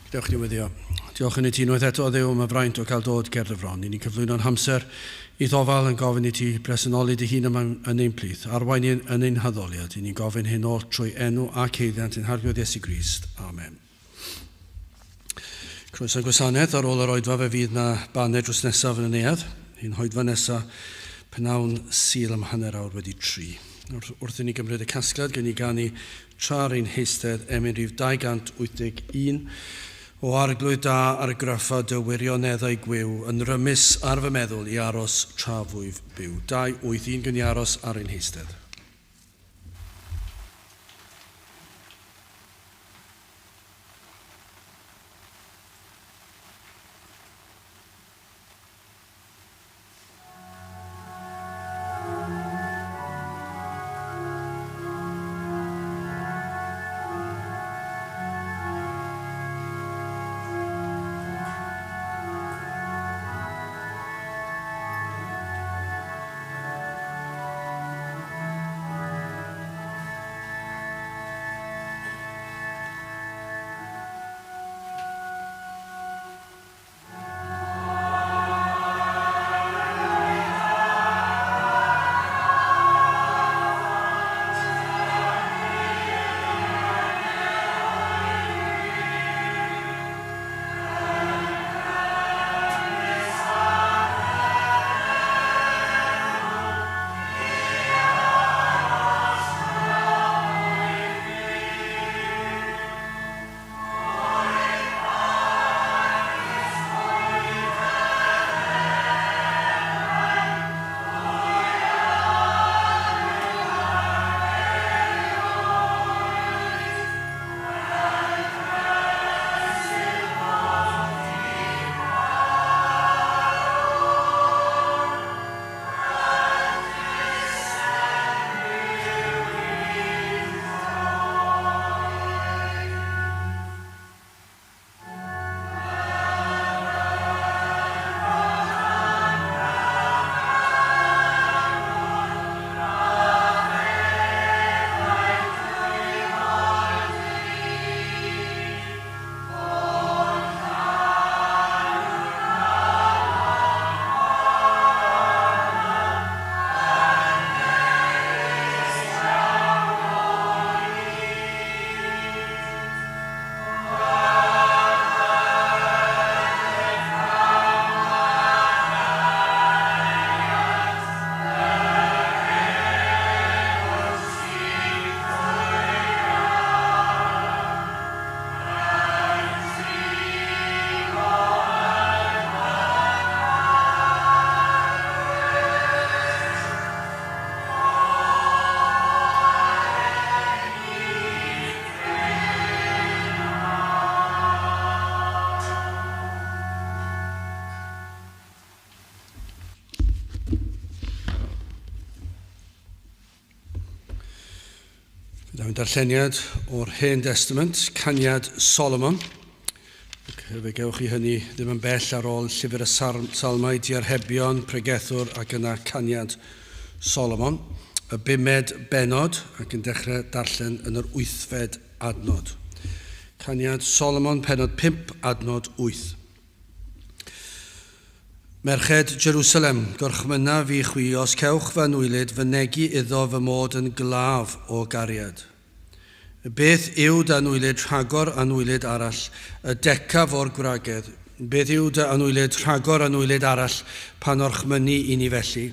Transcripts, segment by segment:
Diolch diweddio. Diolch yn i ti unwaith eto o ddew am y fraint o cael dod ger dy fron. I ni cyflwyno'n hamser i ddofal yn gofyn i ti bresynoli dy hun yma yn ein plith. Arwain yn ein haddoliad. I ni gofyn hyn oll trwy enw a ceiddiant yn harfiodd Iesu Grist. Amen. Croeso gwasanaeth ar ôl yr oedfa fe fydd na baned drws nesaf yn y neuadd. Un hoedfa nesaf penawn syl am hanner awr wedi 3. Wrth i ni gymryd y casgliad, gen i ganu tra'r ein heistedd Rhif 281 o arglwydd da ar y graffa dy wirioneddau gwyw yn rymus ar fy meddwl i aros tra fwyf byw. 281 gen i aros ar ein heistedd. Darlleniad o'r Hen Testament, Caniad Solomon. Fe gewch chi hynny ddim yn bell ar ôl llyfr y Salmau, Diarhebion, Pregethwr ac yna Caniad Solomon. Y 5 benod ac yn dechrau darllen yn yr 8fed adnod. Caniad Solomon, penod 5, adnod 8. Merched Jerusalem, gorchmyna fi chwi os cewch fy nwylid fy negu iddo fy mod yn glaf o gariad. Beth yw da nwylid rhagor a nwylid arall, y decaf o'r gwragedd. Beth yw da nwylid rhagor a nwylid arall pan orchmynu i ni felly.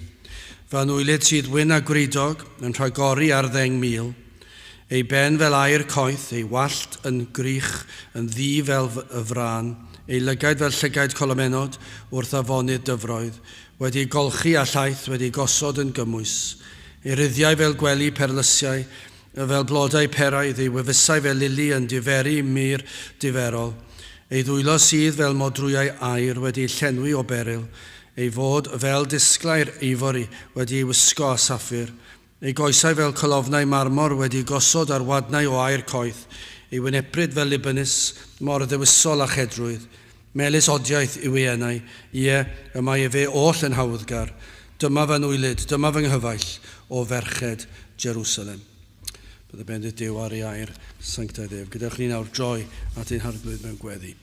Fy nwylid sydd wyn a gwridog yn rhagori ar Ddengmil. Ei ben fel air coeth, ei wallt yn grych, yn ddi fel y fran. Ei lygaid fel llygaid colomenod wrth afonydd dyfroedd. Wedi golchi a llaeth, wedi gosod yn gymwys. Ei ryddiau fel gwely perlysiau, fel blodau peraidd, ei wefusau fel lili yn diferu mir diferol. Ei ddwylo sydd fel modrwyau air wedi llenwi o beryl. Ei fod fel disglau'r eifori wedi ei wisgo a saffir. Ei goesau fel colofnau marmor wedi gosod ar wadnau o air coeth. Ei wynebryd fel Libanus, mor ddewisol a chedrwydd. Melys odiaeth yw ei enau, ie, y mae fe oll yn hawddgar. Dyma fy nwylid, dyma fy nghyfaill o ferched Jerusalem. Bydd y bendith Duw ar ei air, sanctaidd ef. Gydewch ni nawr droi at ein harglwydd mewn gweddi.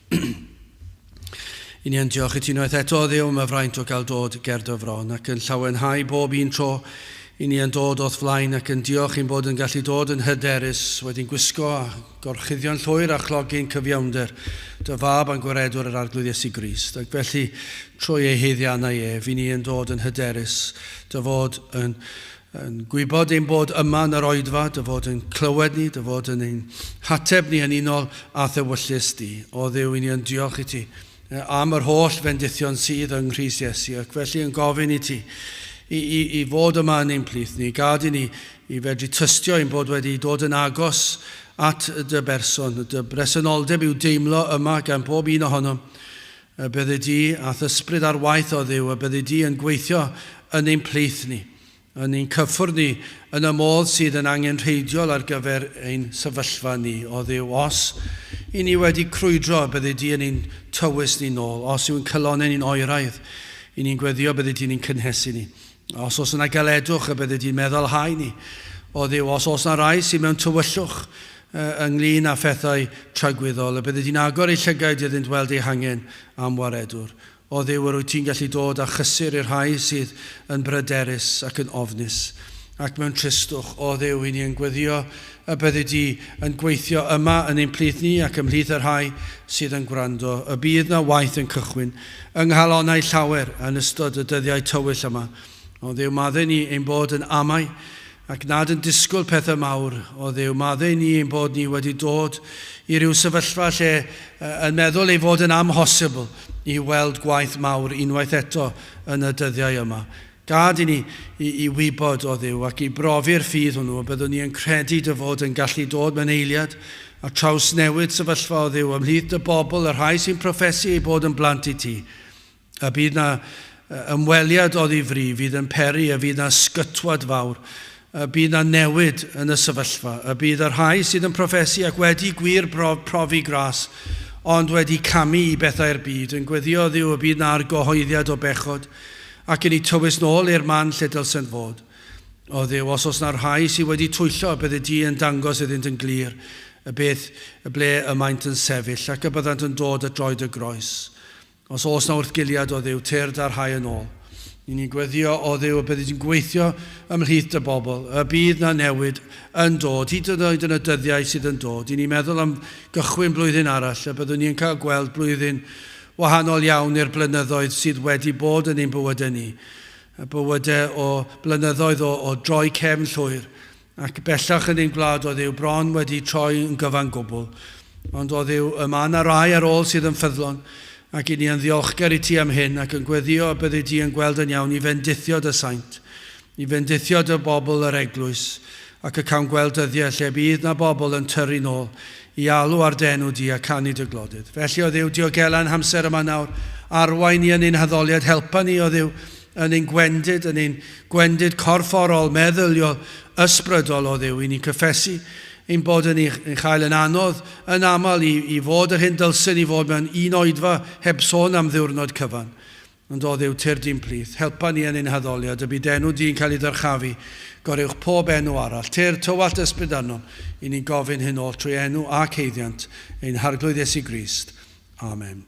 I ni yn diolch i ti unwaith eto o Dduw am y fraint o gael dod ger dy fron ac yn llawenhau bob un tro i ni yn dod o'th flaen ac yn diolch i'n bod yn gallu dod yn hyderus wedi'n gwisgo a gorchuddio'n llwyr a chlogi'n cyfiawnder dy fab a'n gwaredwr yr arglwydd Iesu Grist. Ac felly trwy ei heiddiannau fi ni yn dod yn hyderus dy fod yn gwybod ein bod yma yn yr oedfa, dy fod yn clywed ni, dy fod yn ein hateb ni yn unol a ddewyllus di. O Dduw, i ni yn diolch i ti am yr holl fendithion sydd yng Nghrist Iesu, ac felly yn gofyn i ti i fod yma yn ein plith ni, gad i ni i fedru tystio ein bod wedi dod yn agos at dy berson, dy bresenoldeb i'w deimlo yma gan bob un ohonom. Bydde di ath ysbryd ar waith o Dduw, a bydde di yn gweithio yn ein plith ni, yn ein cyffwrdd ni, yn y modd sydd yn angenrheidiol ar gyfer ein sefyllfa ni. O Dduw, os i ni wedi crwydro, bydde di yn ein tywys ni nôl. Os yw'n cylonau ni'n oeraidd, i ni'n gweddio, bydde di'n ein cynhesu ni. Os yna galedwch, a bydde di'n meddalhau ni. O Dduw, os yna rai sy'n mewn tywyllwch ynglyn â phethau tragwyddol, a bydde di'n agor ei llygaid iddynt weld ei hangen am waredwr. O Dduw, wyt ti'n gallu dod a chysur i'r rhai sydd yn bryderus ac yn ofnus ac mewn tristwch. O Dduw, i ni yn gweddio y bydde di yn gweithio yma yn ein plith ni ac ymhlith yr rhai sydd yn gwrando. Y bydd na waith yn cychwyn yng nghalonnau llawer yn ystod y dyddiau tywyll yma. O Dduw, maddau ni ein bod yn amau ac nad yn disgwyl pethau mawr. O Dduw, maddau ni ein bod ni wedi dod i ryw sefyllfa lle yn meddwl ei fod yn amhosibl i weld gwaith mawr unwaith eto yn y dyddiau yma. Gad i ni i wybod o Dduw ac i brofi'r ffydd hwnnw, a byddwn ni yn credu dy fod yn gallu dod mewn eiliad a traws newid sefyllfa o Dduw ymhlith dy bobl, yr rhai sy'n proffesu ei bod yn blant i ti. A bydd na ymweliad o ddifri, fydd yn peri, a fydd na sgytwad fawr, a bydd na newid yn y sefyllfa, a bydd yr rhai sydd yn proffesu ac wedi gwir profi gras, ond wedi camu i bethau'r byd, yn gweddio o Dduw, a bydd na'r gyhoeddiad o bechod, ac yn ei tywys nôl i'r man lle dylsyn fod. O Dduw, os na'r rhai sydd wedi twyllo, bydde di yn dangos iddynt yn glir, y beth y ble y maent yn sefyll, ac y byddant yn dod at droed y groes. Os na wrthgiliad o Dduw, tyrd ar rhai yn ôl. I ni gweddio o Dduw, y bydde di'n gweithio ymhlith dy bobl, y bydd na newid yn dod, hyd yn oed yn y dyddiau sydd yn dod. I ni meddwl am gychwyn blwyddyn arall, a byddwn ni'n cael gweld blwyddyn wahanol iawn i'r blynyddoedd sydd wedi bod yn ein bywydau ni. Y bywydau o blynyddoedd o droi cefn llwyr, ac bellach yn ein gwlad o Dduw bron wedi troi yn gyfan gwbl. Ond o Dduw, yma yna rai ar ôl sydd yn ffyddlon, ac i ni yn ddiolchgar i ti am hyn, ac yn gweddio a bydde ti yn gweld yn iawn i fendithio dy saint, i fendithio dy bobl yr eglwys, ac y cawn gweld dyddiau lle bydd na bobl yn tyrru nôl i alw ar denw di a canu dy glodydd. Felly o Dduw, diogelan hamser yma nawr, arwain ni yn ein haddoliad, helpa ni o Dduw yn ein gwendid corfforol, meddyliol, ysbrydol o Dduw, i ni cyffesu ein bod yn ein chael yn anodd, yn aml i fod yr hyn dylsyn i fod mewn un oedfa heb sôn am ddiwrnod cyfan. Ond o Dduw, tyr di'n plith, helpa ni yn ein haddoliad, y bydd enw di'n cael ei ddyrchafu, gorywch pob enw arall. Tyr tywallt ysbryd arno, i ni'n gofyn hyn ôl trwy enw a ceiddiant, ein harglwydd Iesu Grist. Amen.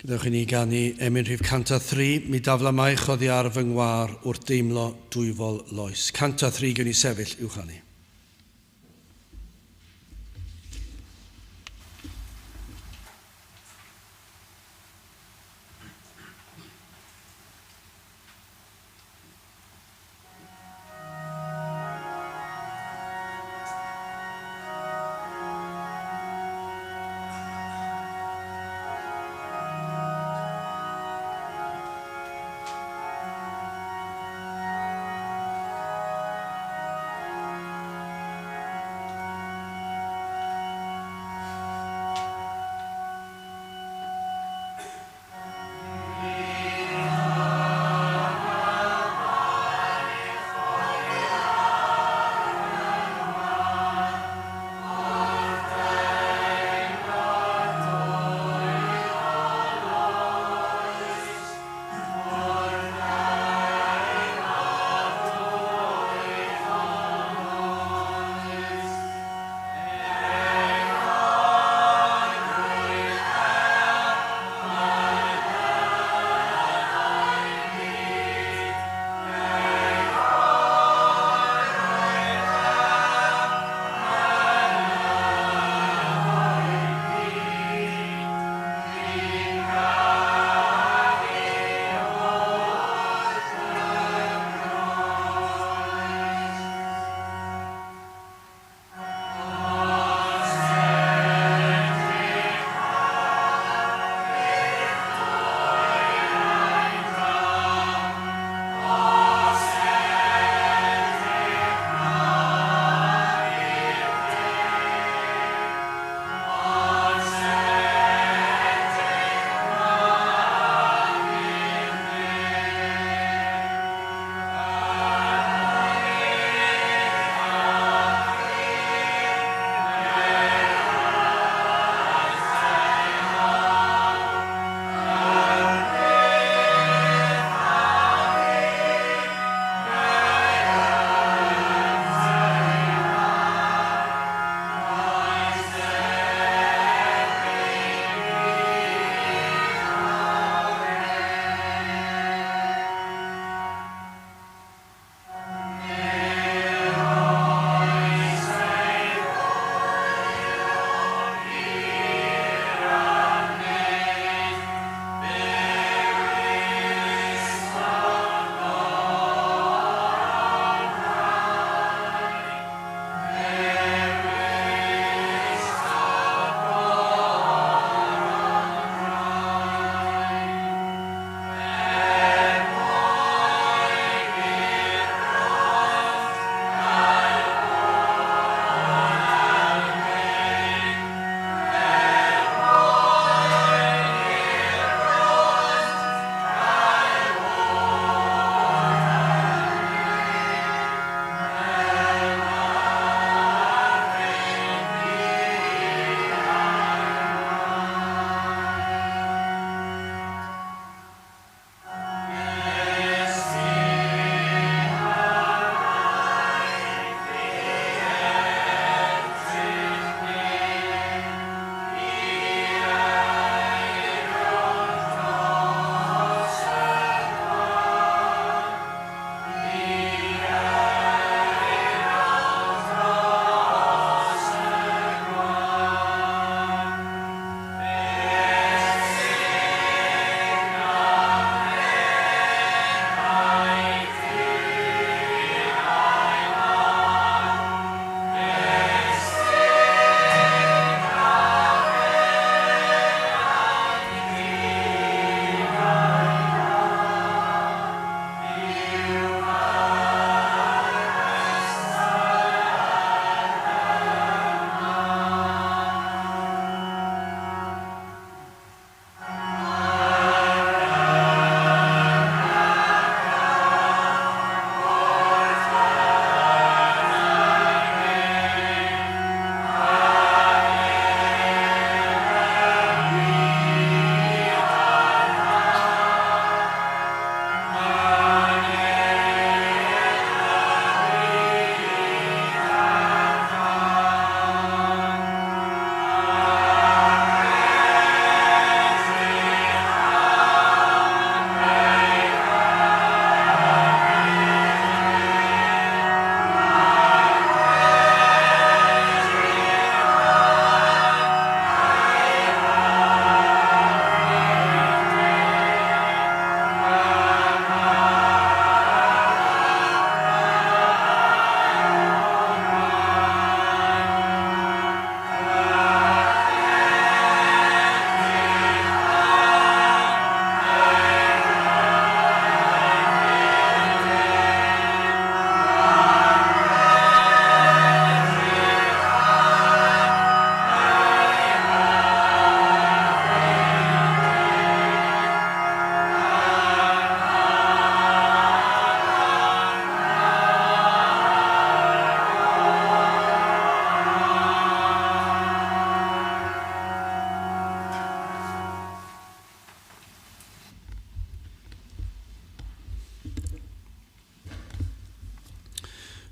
Ddewch i ni ganu emyn rhif canta 3, mi dafla maich oddi ar fy ngwar wrth deimlo dwyfol loes. Canta 3 gwn i sefyll i'w chanu.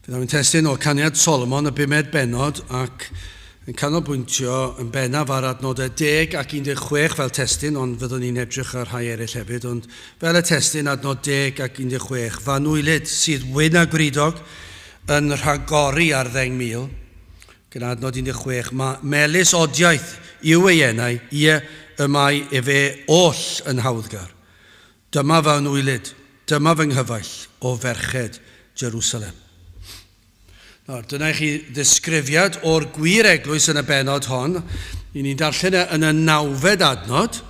Gyda fi'n testyn o Caniad Solomon y 5 benod ac yn canolbwyntio yn bennaf ar adnodau 10 ac 16 fel testyn, ond fyddwn ni'n edrych ar rhai eraill hefyd, ond fel y testyn adnod 10 ac 16, fanwylid sydd wyn a gwridog yn Rhagori ar Ddengmil, gyda adnod 16, mae melys odiaeth yw ei enau, y mae efe oll yn hawddgar. Dyma fanwylid, dyma fy nghyfaill o ferched Jerusalem. Dyna i chi ddisgrifiad o'r gwir eglwys yn y benod hon. I ni'n darllen yn y 9fed adnod.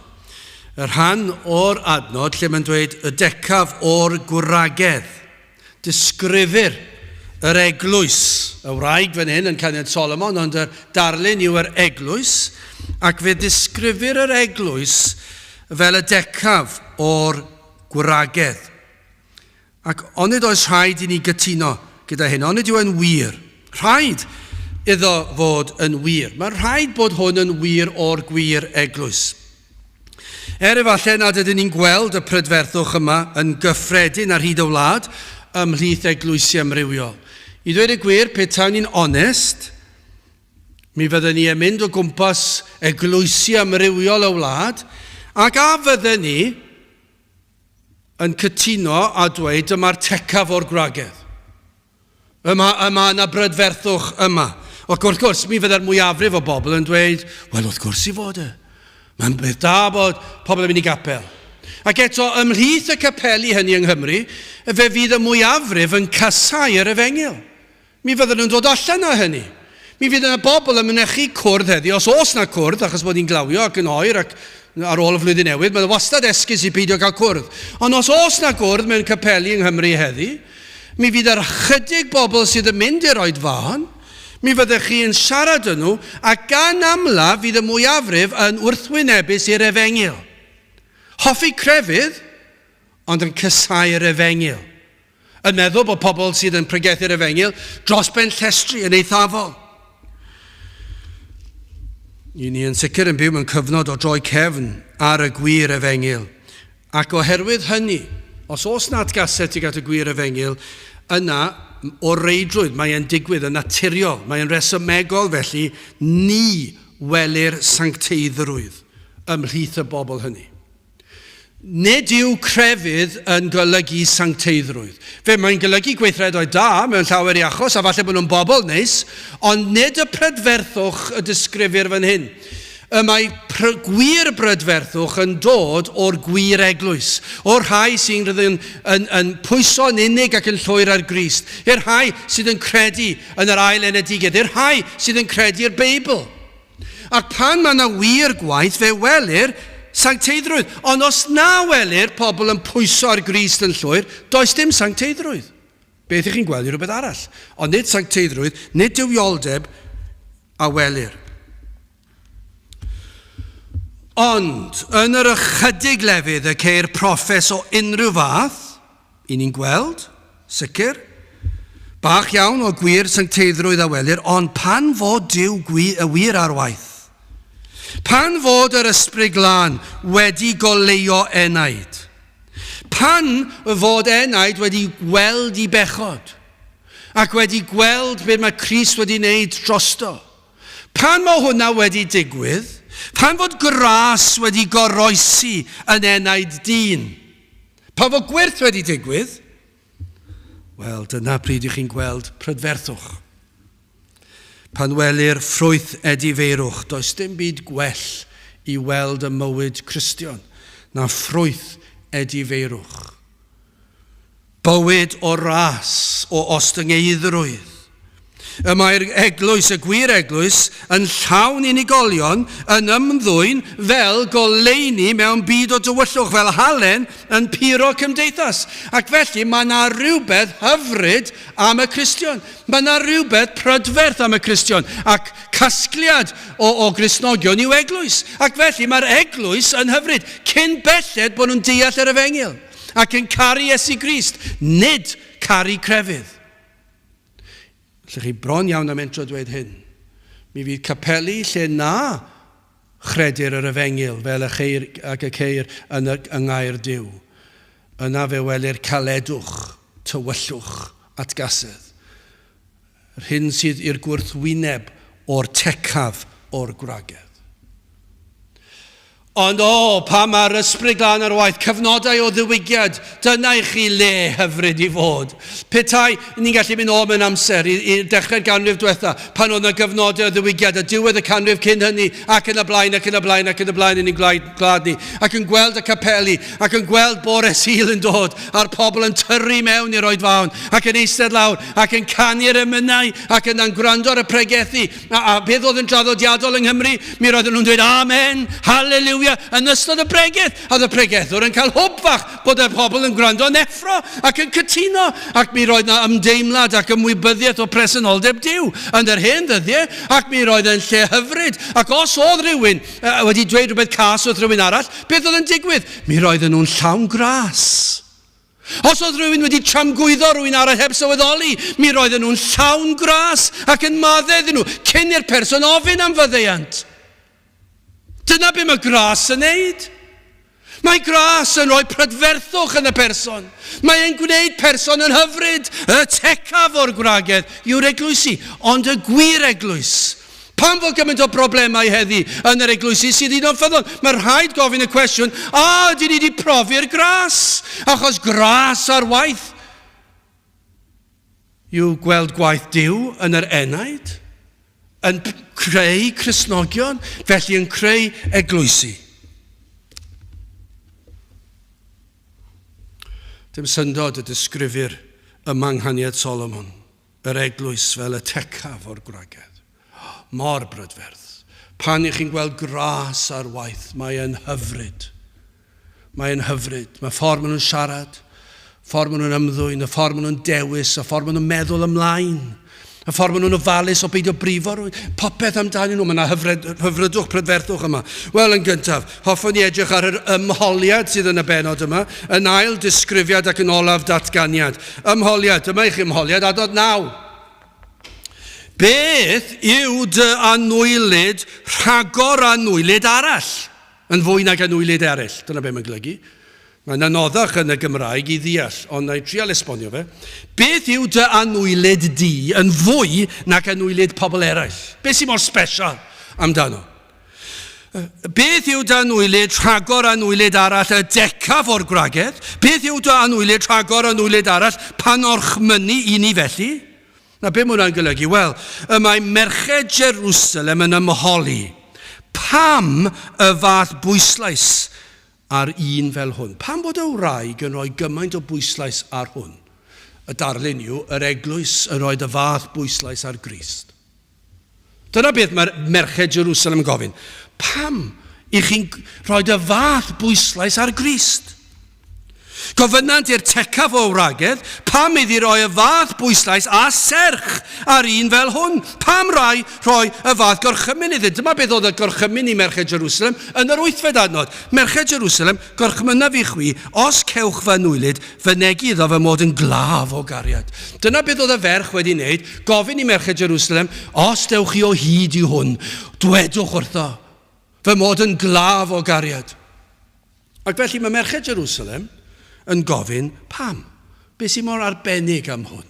Y rhan o'r adnod lle mae'n dweud y decaf o'r gwragedd. Disgrifir yr eglwys. Y wraig fan hyn yn Caniad Solomon, ond y darlun yw yr eglwys. Ac fe disgrifir yr eglwys fel y decaf o'r gwragedd. Ac onid oes rhaid i ni gytuno gyda hyn, ond yw yn wir. Rhaid iddo fod yn wir. Mae rhaid bod hwn yn wir o'r gwir eglwys. Efallai nad ydyn ni'n gweld y prydferthwch yma yn gyffredin ar hyd y wlad ymhlith eglwysi amrywiol. I ddweud y gwir, petawn ni'n onest, mi fyddwn ni yn mynd o gwmpas eglwysi amrywiol y wlad, ac a fyddwn ni yn cytuno a dweud dyma'r tecaf o'r gwragedd. Yma yna brydferthwch yma. Ac wrth gwrs, mi fydda'r mwyafrif o bobl yn dweud, wel, wrth gwrs i fod e. Mae'n beth da bod pobl yn mynd i gapel. Ac eto, ymhlith y capeli hynny yng Nghymru, fe fydd y mwyafrif yn casau yr Efengyl. Mi fydda'n nhw'n dod allan o hynny. Mi fydd yna bobl yn mynechu cwrdd heddi. Os oes na cwrdd, achos bod ni'n glawio ac yn oer ac ar ôl y flwyddyn newydd, mae'n wastad esgus i beidio gael cwrdd. Ond os oes na cwrdd mewn capeli yng Nghymru heddi, mi fydd yr chydig bobl sydd yn mynd i'r oed fan, mi fyddech chi yn siarad yn nhw, a gan amla fydd y mwyafrif yn wrthwynebus i'r Efengyl. Hoffi crefydd, ond yn cysau'r Efengyl. Yn meddwl bod pobl sydd yn pregethu'r Efengyl dros ben llestri yn eithafol. I ni yn sicr yn byw mewn cyfnod o droi cefn ar y gwir Efengyl. Ac oherwydd hynny, os oes nad gaset i at y gwir Efengyl, yna o reidrwydd mae'n digwydd yn naturiol, mae'n resymegol felly, ni welir sancteiddrwydd ymhlith y bobl hynny. Nid yw crefydd yn golygu sancteiddrwydd. Fe mae'n golygu gweithredoedd da mewn llawer i achos, a falle bod nhw'n bobl neis, ond nid y prydferthwch y disgrifir fan hyn. Mae gwir brydferthwch yn dod o'r gwir eglwys, o'r rhai sy'n yn pwyso'n unig ac yn llwyr ar Grist, i'r rhai sydd yn credu yn yr ail enedigedd, i'r rhai sydd yn credu'r Beibl. Ac pan mae yna wir gwaith, fe welir sancteiddrwydd. Ond os na welir pobl yn pwyso ar Grist yn llwyr, does dim sancteiddrwydd. Beth ych chi'n gweld i rhywbeth arall? Ond nid sancteiddrwydd, nid dywioldeb a welir. Ond, yn yr ychydig lefydd y ceir proffes o unrhyw fath, i ni'n gweld, sicr, bach iawn o gwir sancteiddrwydd a welir, ond pan fod Duw y wir ar waith, pan fod yr ysbryd glân wedi goleio enaid, pan fod enaid wedi gweld i bechod, ac wedi gweld beth mae Crist wedi wneud drosto, pan mae hwnna wedi digwydd, pan fod gras wedi goroesi yn enaid dyn, pan fod gwirth wedi digwydd, wel, dyna pryd i chi'n gweld prydferthwch. Pan welir ffrwyth edifeirwch, does dim byd gwell i weld y mywyd Cristion na ffrwyth edifeirwch. Bywyd o ras, o ostyngeidrwydd. Mae'r eglwys, y gwir eglwys, yn llawn unigolion yn ymddwyn fel goleuni mewn byd o dywyllwch, fel halen yn puro cymdeithas. Ac felly mae yna rhywbeth hyfryd am y Cristion. Mae yna rhywbeth prydferth am y Cristion. Ac casgliad o Gristnogion yw eglwys. Ac felly mae'r eglwys yn hyfryd, cyn belled bod nhw'n deall yr Efengyl. Ac yn caru Iesu Grist, nid caru crefydd. Lle chi bron iawn am entro dweud hyn. Mi fydd capeli lle na chredir yr Efengyl fel y cheir ac y ceir yn ngair Duw. Yna fe welir caledwch, tywyllwch, atgasedd. yr hyn sydd i'r gwrthwyneb o'r tecaf o'r gwragedd. Ond pa mae'r ysbryd glân ar waith, cyfnodau o ddiwygiad, dyna i chi le hyfryd i fod. Petai, ni'n gallu mynd mewn amser i dechrau'r ganrif diwetha, pan oedd yna gyfnodau o ddiwygiad, a diwedd y canrif cyn hynny, ac yn y blaen, ac yn y blaen, ac yn y blaen, yn ein gwlad ni, ac yn gweld y capeli, ac yn gweld bore Sul yn dod, a'r pobl yn tyrru mewn i'r oedfawn, ac yn eistedd lawr, ac yn canu'r emynau, ac yn gwrando ar y pregethu, a beth oedd yn traddodiadol yng Nghymru, mi roedden nhw'n dweud, amen, hallelujah, yn ystod y bregeth, a y pregethwr yn cael hwbfach bod y pobl yn gwrando yn effro ac yn cytuno, ac mi roedd yna ymdeimlad ac ymwybyddiaeth o presenoldeb Duw yn yr hen ddyddiau, ac mi roedd yn lle hyfryd, ac os oedd rhywun wedi dweud rhywbeth cas wrth rhywun arall, beth oedd yn digwydd? Mi roedden nhw'n llawn gras. Os oedd rhywun wedi tramgwyddo rhywun arall heb sylweddoli, mi roedden nhw'n llawn gras ac yn maddau iddyn nhw, cyn i'r person ofyn am fyddeiant. Dyna be mae gras yn neud. Mae gras yn rhoi prydferthwch yn y person. Mae e'n gwneud person yn hyfryd. Y tecaf o'r gwragedd yw'r eglwysi, ond y gwir eglwys. Pam fod gymaint o broblemau heddi yn yr eglwysi sydd un o'n ffyddol? Mae rhaid gofyn y cwestiwn, dyn ni wedi profi'r gras? Achos gras ar waith yw gweld gwaith Duw yn yr enaid, yn creu Cristnogion, felly yn creu eglwysi. Dim syndod y disgrifir yma Caniad Solomon, yr eglwys fel y tecaf o'r gwragedd. Mor brydferth. Pan i chi'n gweld gras ar waith, mae e'n hyfryd. Mae e'n hyfryd. Mae ffordd maen nhw'n siarad, ffordd maen nhw'n ymddwyn, y ffordd maen nhw'n dewis, y ffordd maen nhw'n meddwl ymlaen. Y ffordd maen nhw'n ofalus o beidio brifo rhywun. Popeth amdanyn nhw, mae yna hyfrydwch, prydferthwch yma. Wel, yn gyntaf, hoffwn i edrych ar yr ymholiad sydd yn y benod yma, yn ail disgrifiad ac yn olaf datganiad. Ymholiad, dyma i'ch ymholiad, adnod 9. Beth yw dy anwylid rhagor anwylid arall? Yn fwy nag anwylid eraill. Dyna be mae'n golygu. Mae'n anoddach yn y Gymraeg i ddeall, ond na i trial esbonio fe. Beth yw dy anwylid di yn fwy nag anwylid pobl eraill? Beth sy'n mor special amdano? Beth yw dy anwylid rhagor anwylid arall y decaf o'r gwragedd? Beth yw dy anwylid rhagor anwylid arall pan orchmynnu i ni felly? Na be mwyn yn golygu? Wel, mae merched Jerusalem yn ymholi. Pam y fath bwyslais ar un fel hwn? Pam bod y wraig yn rhoi gymaint o bwyslais ar hwn? Y darlun yw, yr eglwys yn rhoi y fath bwyslais ar Grist. Dyna beth mae'r merched Jerusalem yn gofyn. Pam i chi'n rhoi y fath bwyslais ar Grist? Gofynant i'r tecaf o wragedd, pam iddi roi y fath bwyslais a serch ar un fel hwn? Pam rhoi y fath gorchymyn iddi? Dyma beth oedd y gorchymyn i merched Jerusalem yn yr 8fed adnod. Merched Jerusalem, gorchmynaf i chwi, os cewch fy nwylid, fy negu iddo fy mod yn glaf o gariad. Dyna beth oedd y ferch wedi wneud, gofyn i merched Jerusalem, os dewch chi o hyd i hwn, dwedwch wrtho, fy mod yn glaf o gariad. Ac felly mae merched Jerusalem yn gofyn, pam? Beth sy'n mor arbennig am hwn?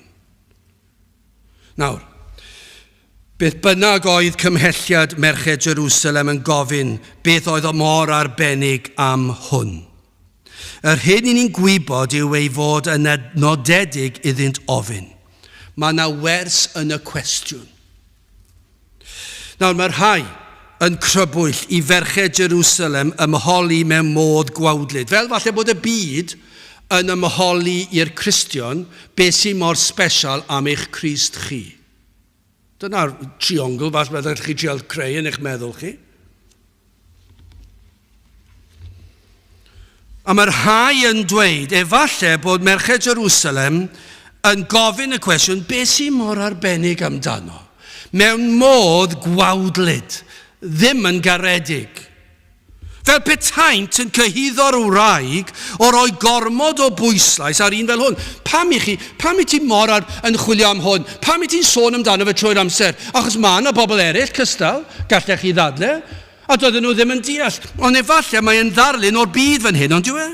Nawr, beth bynnag oedd cymhelliad merched Jerusalem yn gofyn, beth oedd o mor arbennig am hwn? Yr hyn i ni'n gwybod yw ei fod yn nodedig iddynt ofyn. Mae yna wers yn y cwestiwn. Nawr, mae'r rhai yn crybwyll i ferched Jerusalem ymholi mewn modd gwawdlyd. Fel falle bod y byd yn ymholi i'r Cristion beth sy'n mor special am eich Crist chi. Dyna'r triongl fath byddwch chi trial creu yn eich meddwl chi. A mae'r rhai yn dweud, efallai bod merched Jerusalem yn gofyn y cwestiwn, beth sy'n mor arbennig amdano? Mewn modd gwawdlyd, ddim yn garedig. Fel petaint yn cyhyddo'r wraig o roi gormod o bwyslais ar un fel hwn. Pam i ti mor yn chwilio am hwn? Pam i ti'n sôn amdano fe trwy'r amser? Achos mae yna bobl eraill cystal, gallech chi ddadle, a doedden nhw ddim yn deall. Ond efallai mae'n ddarlun o'r byd fan hyn, ond yw e?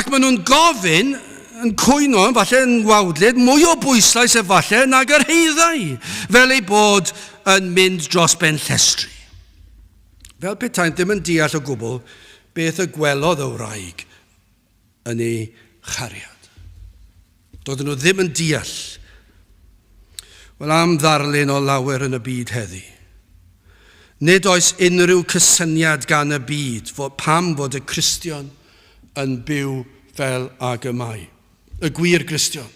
Ac maen nhw'n gofyn, yn cwyno, falle yn wawdlyd, mwy o bwyslais efallai nag yr heiddau, fel ei bod yn mynd dros ben llestri. Fel petaint ddim yn deall o gwbl beth y gwelodd y wraig yn ei chariad. Doedden nhw ddim yn deall. Wel, am ddarlun o lawer yn y byd heddi. Nid oes unrhyw cysyniad gan y byd pam fod y Cristion yn byw fel ag y mae. Y gwir Cristion.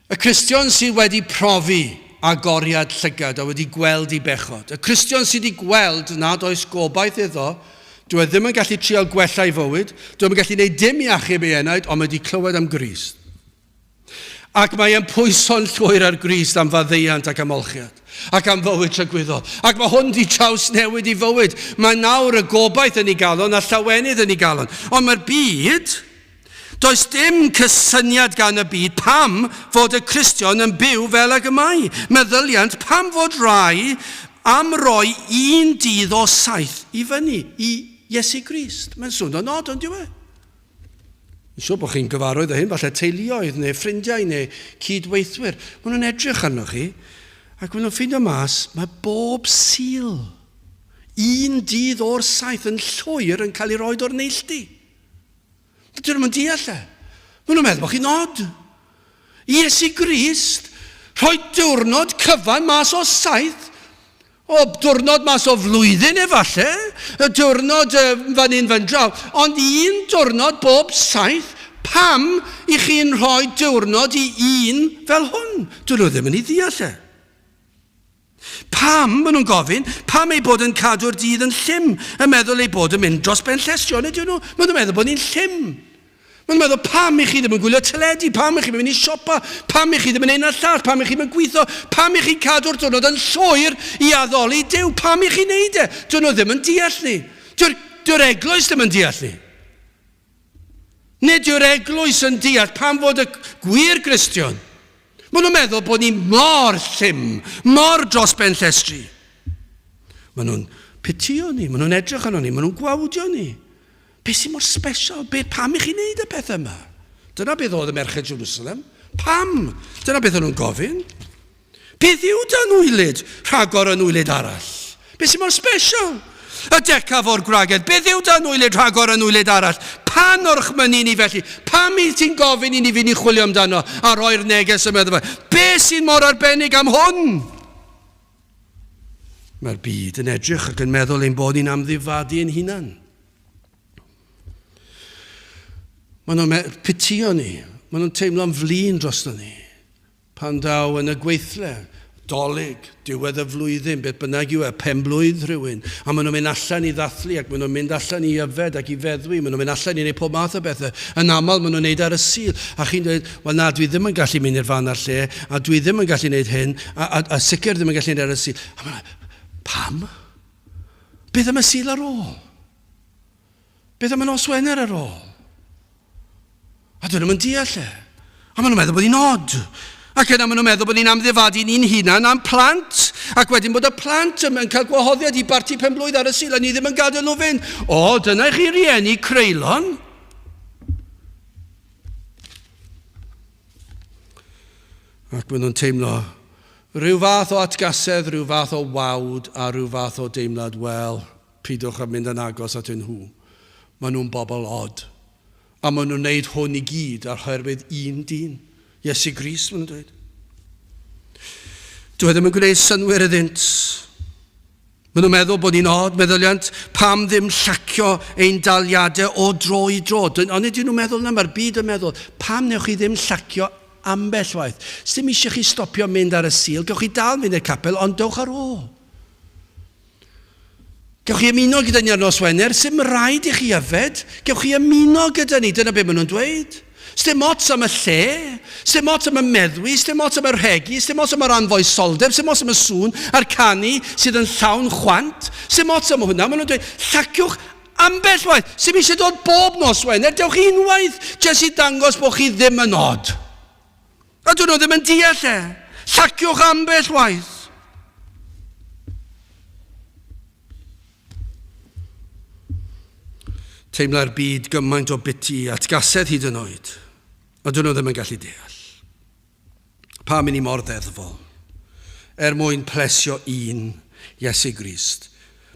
Y Cristion sydd wedi profi agoriad llygad a wedi gweld ei bechod. Y Cristion sydd wedi gweld nad oes gobaith iddo, dwi ddim yn gallu trial gwella ei fywyd, dwi ddim yn gallu gwneud dim i achub ei enaid, ond mae wedi clywed am Grist. Ac mae e'n pwyso'n llwyr ar Grist am faddeuant ac amolchiad, ac am fywyd trygwyddol. Ac mae hwn di traws newid i fywyd. Mae nawr y gobaith yn ei galon a llawenydd yn ei galon. Ond mae'r byd, does dim cysyniad gan y byd pam fod y Cristion yn byw fel ag y mae. Meddyliant pam fod rai am roi un dydd o saith i fyny i Iesu Grist. Mae'n swnio nod, ond diwe. Yn siŵr bod chi'n gyfarwydd o hyn, falle teuluoedd neu ffrindiau neu cydweithwyr. Maen nhw'n edrych arnoch chi, ac maen nhw'n ffeindio mas, mae bob sil, un dydd o'r saith yn llwyr yn cael ei roed o'r neilltu. Dyn nhw'n deall e. Maen nhw'n meddwl bod chi'n nod. Iesu Grist, rhoi diwrnod cyfan mas o saith, o diwrnod mas o flwyddyn efallai, y diwrnod fan hyn fan draw, ond un diwrnod bob saith, pam i chi'n rhoi diwrnod i un fel hwn? Dyn nhw ddim yn ei ddeall e. Pam, maen nhw'n gofyn, pam ei bod yn cadw'r dydd yn llym, yn meddwl ei bod yn mynd dros ben llestio, neu dyn nhw, maen nhw'n meddwl bod ni'n llym. Maen nhw'n meddwl, pam i chi ddim yn gwylio teledu, pam i chi ddim yn mynd i siopa, pam i chi ddim yn ein llall, pam i chi ddim yn gweithio, pam i chi cadw'r diwrnod yn llwyr i addoli Duw, pam i chi wneud e? Dyn nhw ddim yn deall ni. Dyw'r eglwys ddim yn deall ni. Nid yw'r eglwys yn deall pam fod y gwir Cristion. Maen nhw'n meddwl bod ni mor llym, mor dros ben llestri. Maen nhw'n pitio ni, maen nhw'n edrych arno ni, maen nhw'n gwawdio ni. Beth sy'n mor special? Pam i chi wneud y peth yma? Dyna beth oedd y merched Jerusalem. Pam? Dyna beth o'n nhw'n gofyn. Beth yw dan wylid rhagor yn wylid arall? Beth sy'n mor special? Y decaf o'r gwragedd. Beth yw dan wylid rhagor yn wylid arall? Pan o'r chmynu ni felly? Pam i ti'n gofyn i ni fynd i chwilio amdano a roi'r neges y meddwl? Beth sy'n mor arbennig am hwn? Mae'r byd yn edrych ac yn meddwl ein bod ni'n amddifadu ein hunan. Maen nhw'n pitio ni, maen nhw'n teimlo'n flin drosto ni. Pan daw yn y gweithle, dolyg, diwedd y flwyddyn, beth bynnag yw e, penblwydd rhywun. A maen nhw'n mynd allan i ddathlu, ac maen nhw'n mynd allan i yfed ac i feddwi, maen nhw'n mynd allan i wneud pob math o bethau. Yn aml maen nhw'n wneud ar y sil. A chi'n dweud, wel na, dwi ddim yn gallu mynd i'r fan ar lle, a dwi ddim yn gallu wneud hyn, a sicr ddim yn gallu wneud ar y sil. A maen nhw'n, pam? Beth am y sil ar ôl? Beth am y nos Wener ar ôl? A dyn nhw'n deall e. A maen nhw'n meddwl bod ni'n od. Ac yna maen nhw'n meddwl bod ni'n amddifadu ni'n hunan am plant. Ac wedyn bod y plant yn cael gwahoddiad i barti penblwydd ar y sil, a ni ddim yn gadael nhw fynd. O, dyna chi rieni creulon. Ac maen nhw'n teimlo rhyw fath o atgasedd, rhyw fath o wawd, a rhyw fath o deimlad, wel, pidwch am mynd yn agos at nhw. Maen nhw'n bobl od. A maen nhw'n gwneud hwn i gyd ar oherwydd un dyn. Iesu Grist, maen nhw'n dweud. Dwi ddim yn gwneud synwyr iddynt. Maen nhw'n meddwl bod ni'n od, meddyliant, pam ddim llacio ein daliadau o dro i dro. Ond ydyn nhw'n meddwl na, mae'r byd yn meddwl, pam newch chi ddim llacio ambell waith? Sdim eisiau chi stopio mynd ar y sil, gewch chi dal mynd i'r capel, ond dewch ar ôl. Gewch chi ymuno gyda ni ar nos Wener, sy'n rhaid i chi yfed, gewch chi ymuno gyda ni, dyna beth maen nhw'n dweud. Sdim ots am y lle, sdim ots am y meddwi, sdim ots am y rhegi, sdim ots am yr anfoesoldeb, sdim ots am y sŵn, a'r canu sydd yn llawn chwant, sdim ots am hwnna. Maen nhw'n dweud, llaciwch ambell waith, sy'n eisiau dod bob nos Wener, dewch chi unwaith, jyst i dangos bod chi ddim yn od. A dyn nhw ddim yn deall e. Llaciwch ambell waith. Teimla'r byd gymaint o biti atgasedd hyd yn oed, a dyn nhw ddim yn gallu deall. Pam i ni mor ddeddfol, mwyn plesio un Iesu Grist.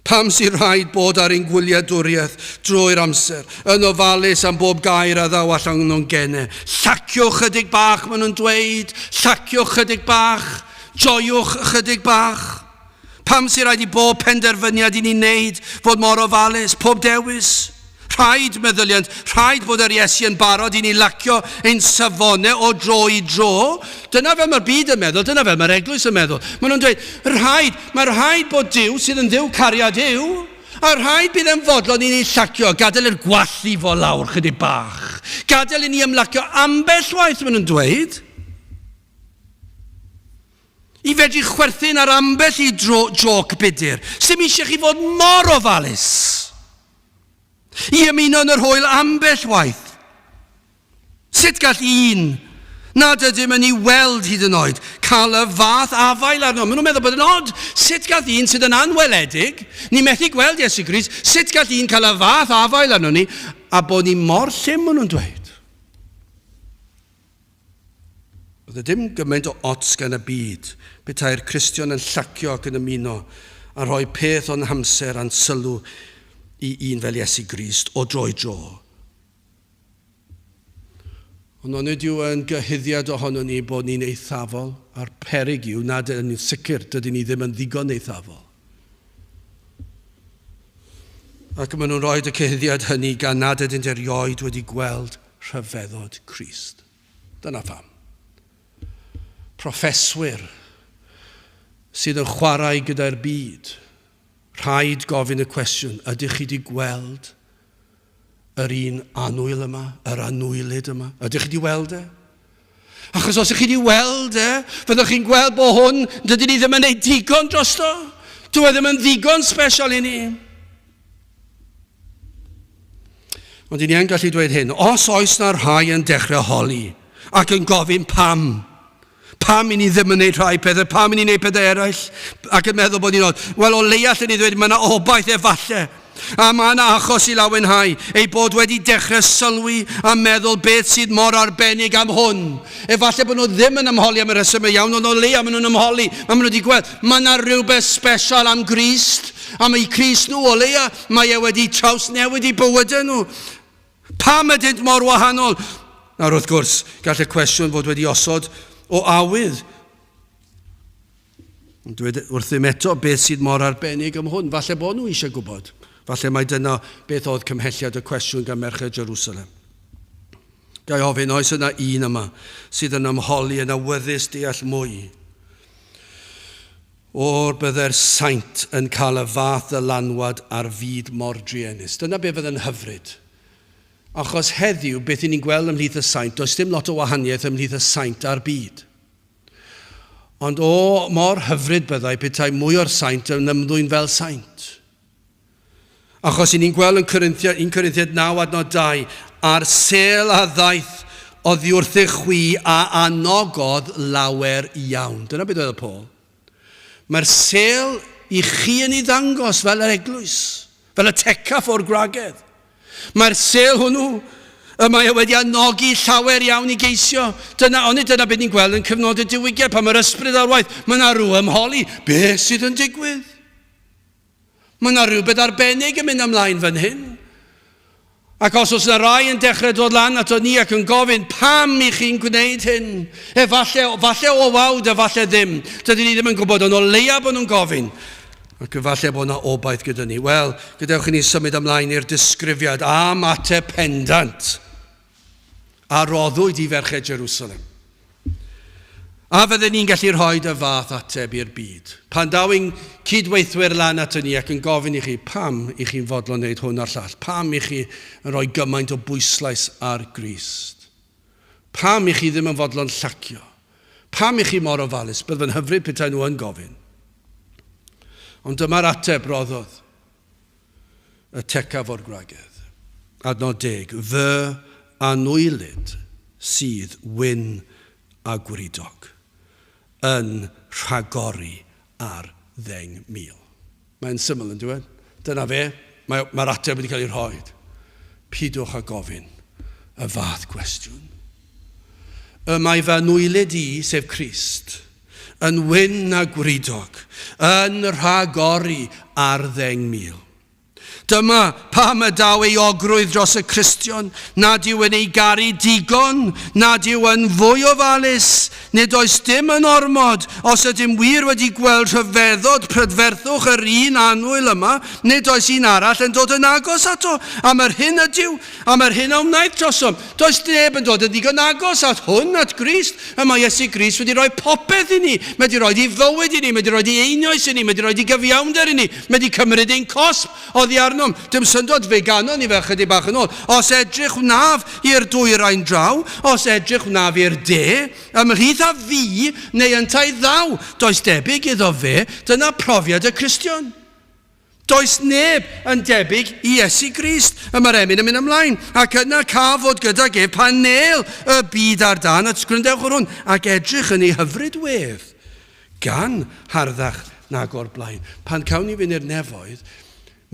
Pam sy'n rhaid bod ar ein gwyliadwriaeth drwy'r amser, yn ofalus am bob gair a ddaw allan nhw'n gene. Llaciwch chydig bach, maen nhw'n dweud, llaciwch chydig bach, joiwch chydig bach. Pam sy'n rhaid i bob penderfyniad i ni wneud fod mor ofalus, pob dewis. Rhaid meddyliant, rhaid bod yr Iesu yn barod i ni lacio ein safonau o dro i dro. Dyna fel mae'r byd yn meddwl, dyna fel mae'r eglwys yn meddwl. Maen nhw'n dweud, mae rhaid bod Duw sydd yn Dduw cariad Duw, a rhaid bydd yn fodlon i ni llacio, gadael yr gwallu fo lawr chydig bach. Gadael i ni ymlacio ambell waith, maen nhw'n dweud. I fedru chwerthin ar ambell i joc budur, sy'n eisiau chi fod mor ofalus. I ymuno yn yr hwyl ambell waith. Sut gall un nad ydym yn ei weld hyd yn oed cael y fath afael arno? Maen nhw'n meddwl bod yn od. Sut gall un sydd yn anweledig, ni methu gweld Iesu Grist, sut gall un cael y fath afael arno ni, a bod ni mor llym, maen nhw'n dweud. Oedd y dim gymaint o ots gan y byd, betai'r Cristion yn llacio ac yn ymuno, a rhoi peth o'n hamser a'n sylw i un fel Iesu Grist o dro i dro. Ond ond ydyw yn gyhyddiad ohono ni bod ni'n eithafol, a'r peryg yw nad yn sicr dydyn ni ddim yn ddigon eithafol. Ac maen nhw'n rhoi y cyhyddiad hynny gan nad ydynt erioed wedi gweld rhyfeddod Crist. Dyna pham. Proffeswyr sydd yn chwarae gyda'r byd, rhaid gofyn y cwestiwn, ydych chi wedi gweld yr un anwyl yma, yr anwylid yma? Ydych chi wedi weld e? Achos os ydych chi wedi weld e, fyddwch chi'n gweld bod hwn, dydyn ni ddim yn ei digon drosto. Dwi ddim yn ddigon special i ni. Ond i ni yn gallu dweud hyn, os oes na rhai yn dechrau holi ac yn gofyn pam i ni ddim yn gwneud rhai pethau, pam i ni'n gwneud pethau eraill, ac yn meddwl bod ni'n od. Wel, o leia allan ni ddweud, mae yna obaith efallai, a mae yna achos i lawenhau, ei bod wedi dechrau sylwi a meddwl beth sydd mor arbennig am hwn. Efallai bod nhw ddim yn ymholi am y rhesymau iawn, ond o leia maen nhw'n ymholi, a maen nhw wedi gweld, mae yna rhywbeth special am Grist, a mae Crist nhw o leia, mae e wedi trawsnewid i bywydau nhw. Pam ydynt mor wahanol? Nawr wrth gwrs, gall y cwestiwn fod wedi osod o awydd. Dweud wrthym eto beth sydd mor arbennig am hwn. Falle bod nhw eisiau gwybod. Falle mai dyna beth oedd cymhelliad y cwestiwn gan merched Jerusalem. Gai ofyn, oes yna un yma sydd yn ymholi yn awyddus deall mwy o'r byddai'r saint yn cael y fath dylanwad ar fyd mor druenus. Dyna beth fydd yn hyfryd. Achos heddiw, beth i ni'n gweld ymhlith y saint, does dim lot o wahaniaeth ymhlith y saint a'r byd. Ond mor hyfryd byddai petai mwy o'r saint yn ymddwyn fel saint. Achos i ni'n gweld yn 1 Corinthiaid 9:2, ar sel a ddaeth oddi wrth y chwi a anogodd lawer iawn. Dyna beth oedd y Paul. Mae'r sel i chi yn ei ddangos fel yr eglwys, fel y tecaf o'r gwragedd. Mae'r sel hwnnw, mae wedi anogi llawer iawn i geisio. Dyna beth ni'n gweld yn cyfnod y diwygiad, pan mae'r ysbryd ar waith, mae yna rhyw ymholi. Beth sydd yn digwydd? Mae yna rhywbeth arbennig yn mynd ymlaen fan hyn. Ac os oes yna rai yn dechrau dod lan ato ni ac yn gofyn pam i chi'n gwneud hyn, falle o wawd a falle ddim. Dydyn ni ddim yn gwybod, ond o leia bod nhw'n gofyn. Ac efallai bod yna obaith gyda ni. Wel, gadewch i ni symud ymlaen i'r disgrifiad a mateb pendant a roddwyd i ferched Jerusalem. A fydden ni'n gallu rhoi y fath ateb i'r byd. Pan daw i'n cydweithwyr lan ato ni ac yn gofyn i chi pam i chi'n fodlon wneud hwn a'r llall. Pam i chi yn rhoi gymaint o bwyslais ar Grist. Pam i chi ddim yn fodlon llacio. Pam i chi mor ofalus. Byddai'n hyfryd petai nhw yn gofyn. Ond dyma'r ateb roddodd y tecaf o'r gwragedd. Adnod 10. Fy anwylid sydd wyn a gwridog yn rhagori ar Ddengmil. Mae'n syml yn dweud. Dyna fe. Mae'r ateb wedi cael ei rhoi. pidwch a gofyn y fath gwestiwn. Y mae fy nwyliad i, sef Crist, yn wyn a gwridog, yn rhagori ar Ddengmil. Dyma pam y daw ei ogrwydd dros y Cristion, nad yw yn ei garu digon, nad yw yn fwy ofalus, nid oes dim yn ormod, os ydym wir wedi gweld rhyfeddod prydferthwch yr un anwyl yma, nid oes un arall yn dod yn agos ato, am yr hyn ydyw, am yr hyn a wnaeth drosom. Does neb yn dod yn ddigon agos at hwn, at Grist, a mae Iesu Grist wedi rhoi popeth i ni, mae wedi rhoi i fywyd i ni, mae wedi rhoi i einioes i ni, mae wedi rhoi i gyfiawnder i ni, mae wedi cymryd ein cosb oddi arnom. Dim syndod veganon i fe chydig bach yn ôl. Os edrych wnaf i'r dwyrain draw, os edrych wnaf i'r de, ymhlith a fi neu yntau ddaw, does debyg iddo fe, dyna profiad y Cristion. Does neb yn debyg i Iesu Grist. Mae'r emyn yn mynd ymlaen. Ac yna cafod gyda ef panel y byd ar dan. At sgrindewch hwn. Ac edrych yn ei hyfryd wedd. Gan harddach nag o'r blaen. Pan cawn ni fynd i'r nefoedd,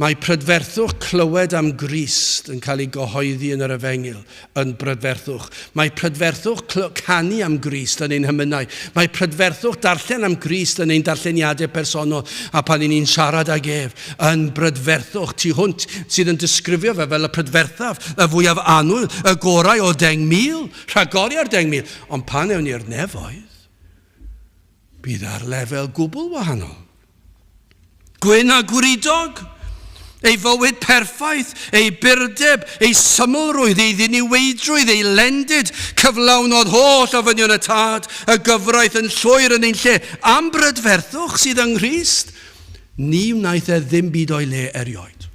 mae prydferthwch clywed am Grist yn cael ei gyhoeddi yn yr Efengil yn brydferthwch. Mae prydferthwch canu am Grist yn ein hymynau. Mae prydferthwch darllen am Grist yn ein darlleniadau personol. A pan ni'n siarad ag ef yn brydferthwch, tu hwnt sydd yn disgrifio fe fel y prydferthaf, y fwyaf anwyl, y gorau o Ddengmil, Rhagori ar Ddengmil. Ond pan ewn ni'r nefoedd, bydd ar lefel gwbl wahanol. Gwyn a gwridog, ei fywyd perffaith, ei byrdeb, ei symlrwydd, ei ddiniweidrwydd, ei lendid, cyflawnodd holl ofynion y tad, y gyfraith yn llwyr yn ein lle, am brydferthwch sydd yng Nghrist, ni wnaeth e ddim byd o'i le erioed.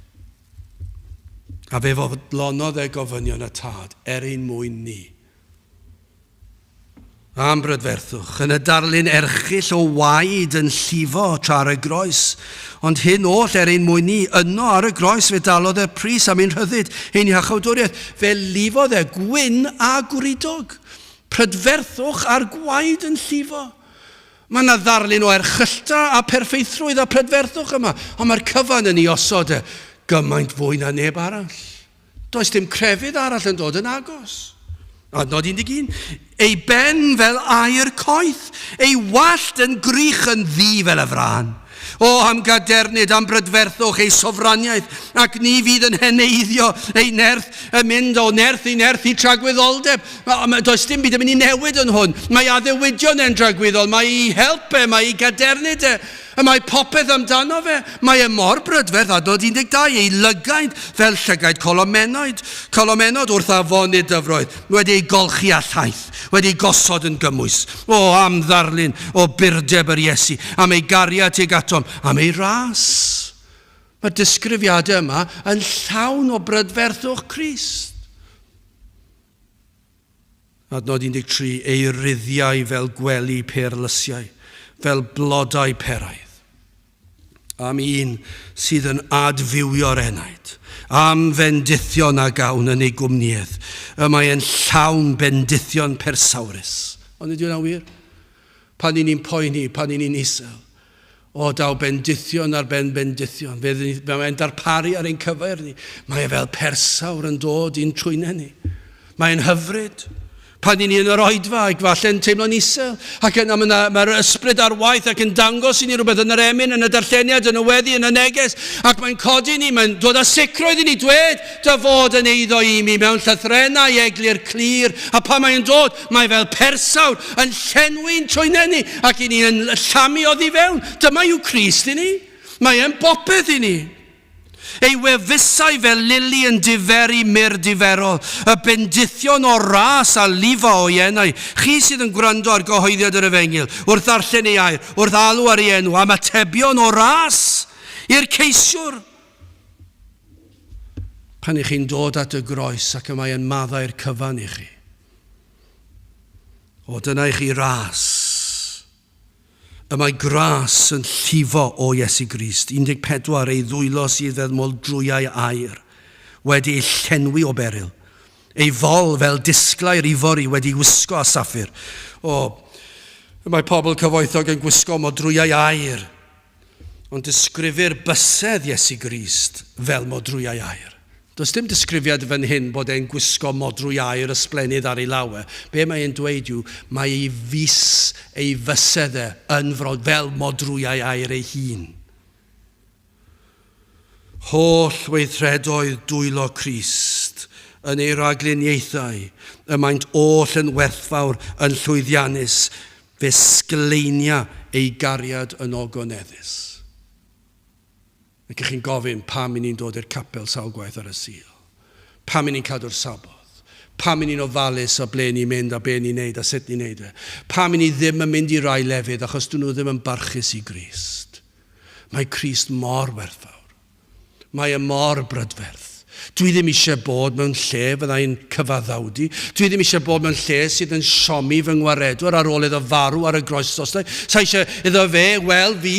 A fe fodlonodd e gofynion y tad, ein mwyn ni. Am brydferthwch, yn y darlun erchill o waed yn llifo tra'r y groes, ond hyn oll ein mwyn ni, yno ar y groes fe dalodd y pris am ein rhyddid, ein iachawdwriaeth, fe lifodd e gwyn a gwridog. Prydferthwch ar gwaed yn llifo. Mae yna ddarlun o erchyllta a perfeithrwydd a prydferthwch yma, ond mae'r cyfan yn ei osod e gymaint fwy na neb arall. Does dim crefydd arall yn dod yn agos. Adnod 11. Ei ben fel air coeth, ei wallt yn grych yn ddi fel y fran. O am gadernid am brydferthwch ei sofraniaeth, ac ni fydd yn heneiddio ei nerth, yn mynd o nerth i tragwyddoldeb. Does dim byd yn mynd i newid yn hwn. Mae addewidion e'n tragwyddol, mae ei help e, mae ei gadernid e, a mae popeth amdano fe. Mae e mor brydferth, adnod 12, ei lygaid fel llygaid colomenod wrth afonydd dyfroedd, wedi ei golchi a llaeth, wedi ei gosod yn gymwys. O am ddarlun o byrdeb yr Iesu, am ei gariad tuag atom, am ei ras. Mae'r disgrifiadau yma yn llawn o brydferthwch Crist. Adnod 13, ei ryddiau fel gwely perlysiau, fel blodau peraidd. Am un sydd yn adfywio'r enaid, am fendithion a gawn yn ei gwmniaeth, y mae e'n llawn bendithion persawrus. Ond ydy hwnna wir? Pan ni'n poeni, pan ni'n isel, o daw bendithion ar ben bendithion, mae'n darparu ar ein cyfer ni, mae e fel persawr yn dod i'n trwynau ni. Mae'n hyfryd. Pan ni'n yn yr oedfa, ac falle'n teimlo'n isel, ac yna mae'r ysbryd ar waith ac yn dangos i ni rhywbeth yn yr emyn, yn y darlleniad, yn y weddi, yn y neges, ac mae'n codi ni, mae'n dod â sicroedd i ni, dwed dy fod yn eiddo i mi mewn llythrennau eglur clir, a pan mae'n dod, mae fel persawr yn llenwi'n trwynau ni, ac i ni yn llamu oddi fewn. Dyma yw Crist i ni, mae e'n bopeth i ni. Ei wefusau fel lili yn diferu myr diferol, y bendithion o ras a lifa o ienau. Chi sydd yn gwrando ar gyhoeddiad yr Efengil, wrth ddarllen ei air, wrth alw ar ei enw, am atebion o ras i'r ceisiwr. Pan ych chi'n dod at y groes ac y mae yn maddau'r cyfan i chi. O dyna i chi ras. Y mae gras yn llifo o Iesu Grist. 14, ei ddwylo sydd feddmol drwyau air, wedi ei llenwi o beryl. Ei fol fel disglau'r ifori wedi wisgo a saffir. Mae pobl cyfoethog yn gwisgo mo drwyau air, ond disgrifir bysedd Iesu Grist fel mo drwyau air. Does dim disgrifiad fan hyn bod e'n gwisgo modrwy air ysblenydd ar ei lawe. Be mae e'n dweud yw, mae ei fus, ei fysedd yn frod fel modrwyau air ei hun. Holl weithredoedd dwylo Crist yn ei ragluniaethau, y maent oll yn werthfawr yn llwyddiannus, fe sgleinia ei gariad yn ogoneddus. Ac chi'n gofyn pam i ni'n dod i'r capel sawl gwaith ar y sul. Pam i ni'n cadw'r sabodd. Pam i ni'n ofalus o ble ni'n mynd a be ni'n neud a sut ni'n neud e. Pam i ni ddim yn mynd i rai lefydd achos dyn nhw ddim yn barchus i Grist. Mae Crist mor werthfawr. Mae e mor brydferth. Dwi ddim eisiau bod mewn lle fyddai'n cyfaddawdi. Dwi ddim eisiau bod mewn lle sydd yn siomi fy ngwaredwr ar ôl iddo farw ar y groes dosau. Sa eisiau iddo fe, wel fi,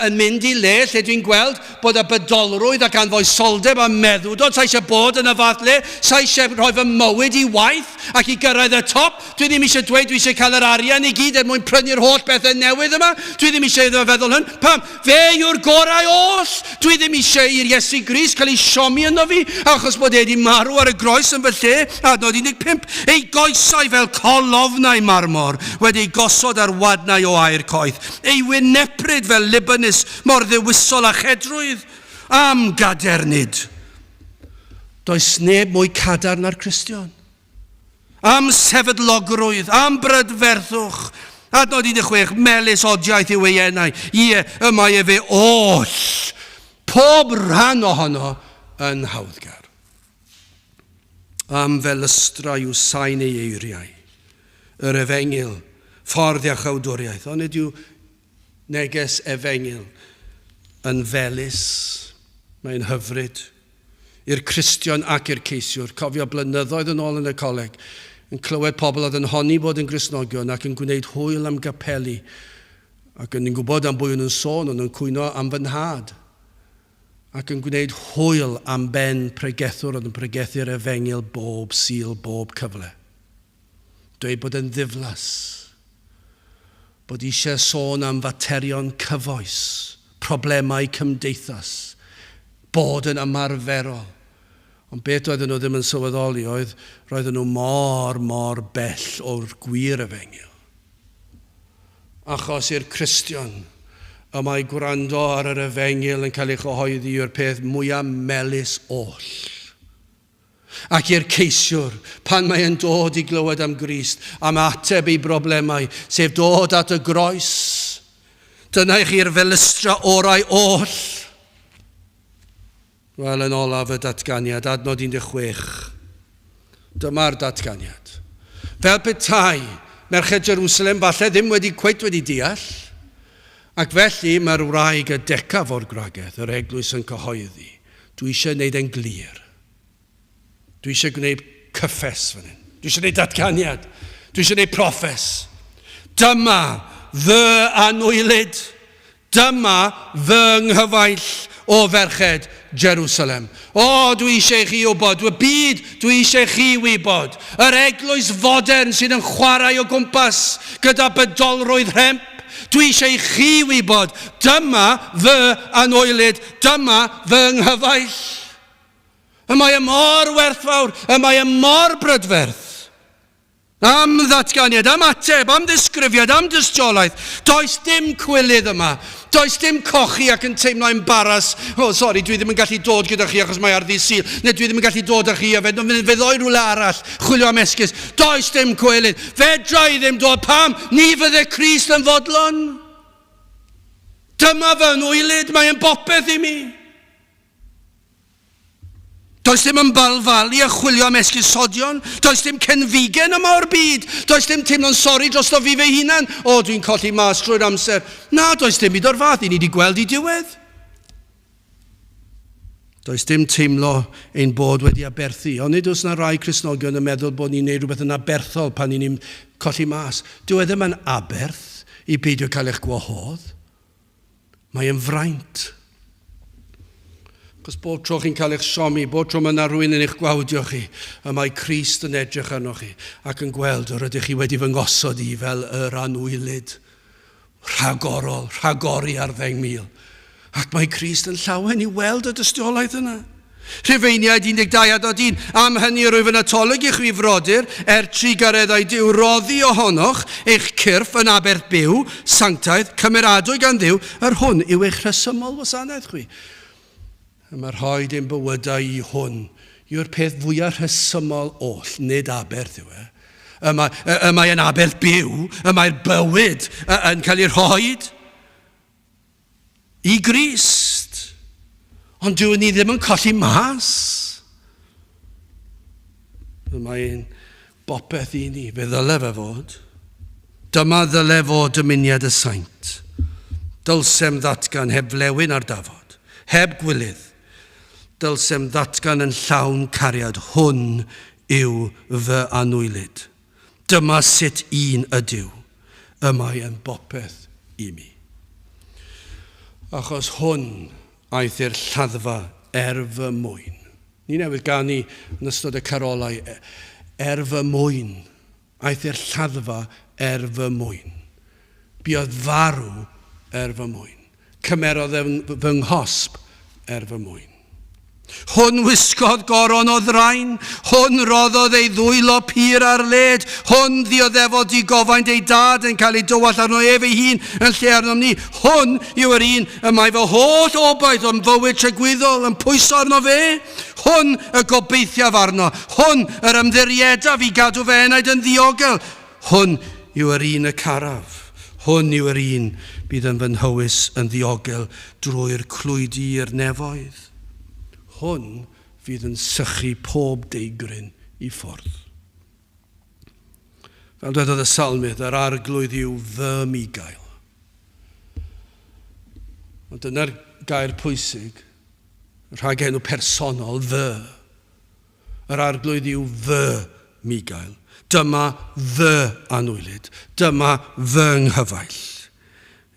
yn mynd i le lle dwi'n gweld bod y bydolrwydd ac anfoesoldeb a meddwdod. Sa eisiau bod yn y fath le. Sa eisiau rhoi fy mywyd i waith ac i gyrraedd y top. Dwi ddim eisiau dweud dwi eisiau cael yr arian i gyd er mwyn prynu'r holl bethau newydd yma. Dwi ddim eisiau iddo feddwl hyn. Pam? Fe yw'r gorau oll. Dwi ddim eisiau i'r Iesu Grist cael ei siomi yno fi. Achos bod e wedi marw ar y groes yn fy lle, adnod 15, ei goesau fel colofnau marmor wedi gosod ar wadnau o air coeth, ei wynepryd fel Libanus mor ddewisol a chedrwydd, am gadernid. Does neb mwy cadarn na'r Cristion. Am sefydlogrwydd, am brydferthwch, adnod 16, melys odiaeth yw ei enau, ie, yma e fe oll, pob rhan ohono yn hawddgar. Am fel ystra yw sain ei eiriau, yr efengil, ffordd a chawdwriaeth. Ond ydyw neges efengil yn felys, mae'n hyfryd, i'r Cristion ac i'r ceisiwr. Cofio blynyddoedd yn ôl yn y coleg, yn clywed pobl oedd yn honni bod yn Gristnogion ac yn gwneud hwyl am gapeli. Ac yn gwybod am bwy yn sôn, ond yn cwyno am fy nhad. Ac yn gwneud hwyl am ben pregethwr oedd yn pregethu'r efengil bob sul, bob cyfle. Dweud bod yn ddiflas, bod eisiau sôn am faterion cyfoes, problemau cymdeithas, bod yn ymarferol. Ond beth oedden nhw ddim yn sylweddoli oedd, roedden nhw mor bell o'r gwir efengil. Achos i'r Cristion, y mae gwrando ar yr efengil yn cael ei chyhoeddi yw'r peth mwyaf melys oll. Ac i'r ceisiwr, pan mae e'n dod i glywed am Grist, am ateb ei broblemau, sef dod at y groes, dyna i chi'r felustra orau oll. Wel, yn olaf y datganiad, adnod 16. Dyma'r datganiad. Fel petai, merched Jerusalem falle ddim wedi deall, ac felly mae'r wraig y decaf o'r grageth, yr eglwys yn cyhoeddi. Dwi eisiau gwneud e'n glir. Dwi eisiau gwneud cyffes fan hyn. Dwi eisiau gwneud datganiad. Dwi eisiau gwneud proffes. Dyma fy anwylid. Dyma fy nghyfaill o ferched Jerusalem. O, dwi eisiau chi wybod, dwi eisiau chi wybod. Yr eglwys fodern sydd yn chwarae o gwmpas gyda bydolrwydd rhemp. Dwi eisiau chi wybod, dyma fy anwylid, dyma fy nghyfaill. Y mae y mor werthfawr, y mae y mor brydferth. Am ddatganiad, am ateb, am ddisgrifiad, am dystiolaeth. Does dim cwilydd yma. Does dim cochi ac yn teimlo embaras. Dwi ddim yn gallu dod gyda chi achos mae ar ddi sul. Neu dwi ddim yn gallu dod â chi a fe ddoi rhywle arall. Chwilio am esgus. Does dim cwilydd. Fedra i ddim dod pam. Ni fydde Crist yn fodlon. Dyma fy nwylid. Mae'n bopeth i mi. Does dim yn balfalu a chwilio am esgusodion. Does dim cenfigen yma o'r byd. Does dim teimlo'n sori dros o fi fe hunan. Dwi'n colli mas trwy'r amser. Na, does dim byd o'r fath i ni wedi gweld i diwedd. Does dim teimlo ein bod wedi aberthu. Ond nid oes yna rai Cristnogion yn meddwl bod ni'n neud rhywbeth yn aberthol pan ni'n colli mas. Dyw e ddim yn aberth i beidio cael eich gwahodd. Mae'n fraint. Cos bob tro chi'n cael eich siomi, bob tro mae yna rhywun yn eich gwawdio chi, a mae Crist yn edrych arno chi, ac yn gweld yr ydych chi wedi fy ngosod i fel yr anwylid, rhagori ar Ddengmil. Ac mae Crist yn llawen i weld y dystiolaeth yna. Rhufeiniad 12:1. Am hynny rwyf yn atolig i chwi frodyr, tri gareddau Duw roddi ohonoch eich cyrff yn Aberbyw, sanctaidd, cymeradwy gan Dduw, hwn yw eich rhesymol wasanaeth chwi. Mae'r rhoed ein bywydau i hwn yw'r peth fwyaf rhesymol oll, nid Aber Dduw e. Mae'n Aberbyw, mae'r bywyd yn cael ei rhoed i Grist. Ond dwi ni ddim yn colli mas. Mae'n bopeth i ni, fe ddyle fe fod. Dyma ddyle fod dymuniad y saint. Dylsem ddatgan heb flewyn ar dafod, heb gwylydd. Dylsem ddatgan yn llawn cariad, hwn yw fy anwylid. Dyma sut un ydyw, mae'n bopeth i mi. Achos hwn aeth i'r lladdfa fy mwyn. Ni newydd ganu yn ystod y carolau, fy mwyn. Aeth i'r lladdfa fy mwyn. Buodd farw fy mwyn. Cymerodd fy nghosb fy mwyn. Hwn wisgodd goron o ddrain, hwn roddodd ei ddwylo pur ar led, hwn ddioddefodd di gofaint ei dad yn cael ei dywall arno ef ei hun yn lle arno ni. Hwn yw yr un y mae fy holl obaith o'n fywyd tragwyddol yn pwyso arno fe. Hwn y gobeithiaf arno, hwn yr ymddiriedaf i gadw fe enaid yn ddiogel. Hwn yw yr un y caraf, hwn yw yr un bydd yn fy nhywys yn ddiogel drwy'r clwydi i'r nefoedd. Hwn fydd yn sychu pob deigryn i ffwrdd. Fel dwedodd y salmydd, yr arglwydd yw fy migael. Ond dyna'r gair pwysig, rhag enw personol, fy. Yr arglwydd yw fy migael. Dyma fy anwylid. Dyma fy nghyfaill.